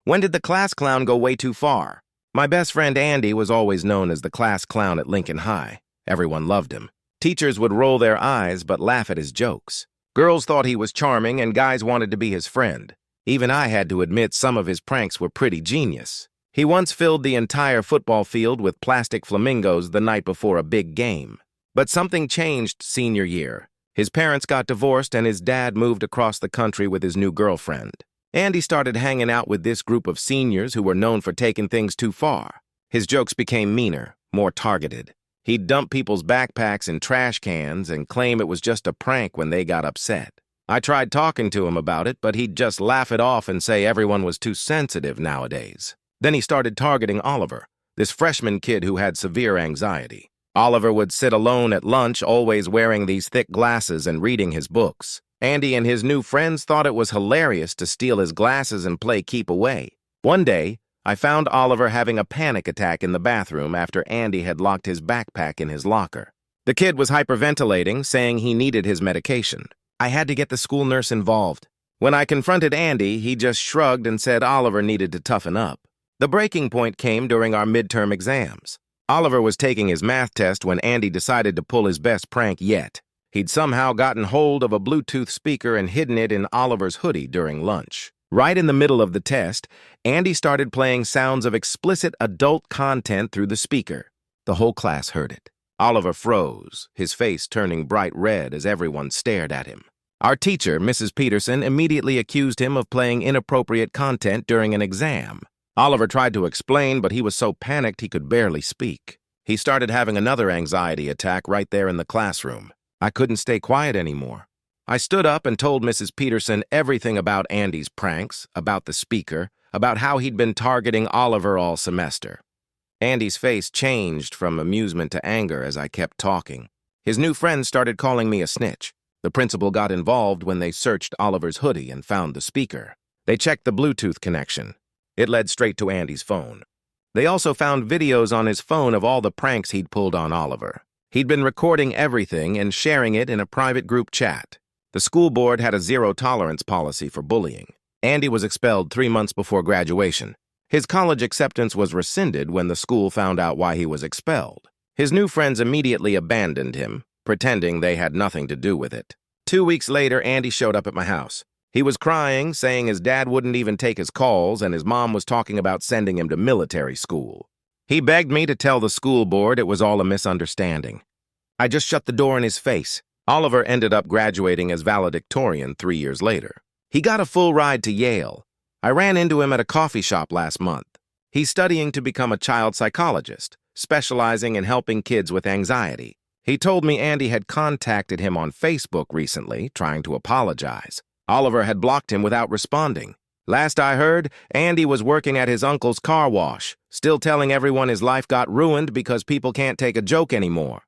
When did the class clown go way too far? My best friend Andy was always known as the class clown at Lincoln High. Everyone loved him. Teachers would roll their eyes but laugh at his jokes. Girls thought he was charming and guys wanted to be his friend. Even I had to admit some of his pranks were pretty genius. He once filled the entire football field with plastic flamingos the night before a big game. But something changed senior year. His parents got divorced and his dad moved across the country with his new girlfriend. Andy started hanging out with this group of seniors who were known for taking things too far. His jokes became meaner, more targeted. He'd dump people's backpacks in trash cans and claim it was just a prank when they got upset. I tried talking to him about it, but he'd just laugh it off and say everyone was too sensitive nowadays. Then he started targeting Oliver, this freshman kid who had severe anxiety. Oliver would sit alone at lunch, always wearing these thick glasses and reading his books. Andy and his new friends thought it was hilarious to steal his glasses and play keep away. One day, I found Oliver having a panic attack in the bathroom after Andy had locked his backpack in his locker. The kid was hyperventilating, saying he needed his medication. I had to get the school nurse involved. When I confronted Andy, he just shrugged and said Oliver needed to toughen up. The breaking point came during our midterm exams. Oliver was taking his math test when Andy decided to pull his best prank yet. He'd somehow gotten hold of a Bluetooth speaker and hidden it in Oliver's hoodie during lunch. Right in the middle of the test, Andy started playing sounds of explicit adult content through the speaker. The whole class heard it. Oliver froze, his face turning bright red as everyone stared at him. Our teacher, Mrs. Peterson, immediately accused him of playing inappropriate content during an exam. Oliver tried to explain, but he was so panicked he could barely speak. He started having another anxiety attack right there in the classroom. I couldn't stay quiet anymore. I stood up and told Mrs. Peterson everything about Andy's pranks, about the speaker, about how he'd been targeting Oliver all semester. Andy's face changed from amusement to anger as I kept talking. His new friends started calling me a snitch. The principal got involved when they searched Oliver's hoodie and found the speaker. They checked the Bluetooth connection. It led straight to Andy's phone. They also found videos on his phone of all the pranks he'd pulled on Oliver. He'd been recording everything and sharing it in a private group chat. The school board had a zero-tolerance policy for bullying. Andy was expelled 3 months before graduation. His college acceptance was rescinded when the school found out why he was expelled. His new friends immediately abandoned him, pretending they had nothing to do with it. 2 weeks later, Andy showed up at my house. He was crying, saying his dad wouldn't even take his calls and his mom was talking about sending him to military school. He begged me to tell the school board it was all a misunderstanding. I just shut the door in his face. Oliver ended up graduating as valedictorian 3 years later. He got a full ride to Yale. I ran into him at a coffee shop last month. He's studying to become a child psychologist, specializing in helping kids with anxiety. He told me Andy had contacted him on Facebook recently, trying to apologize. Oliver had blocked him without responding. Last I heard, Andy was working at his uncle's car wash, still telling everyone his life got ruined because people can't take a joke anymore.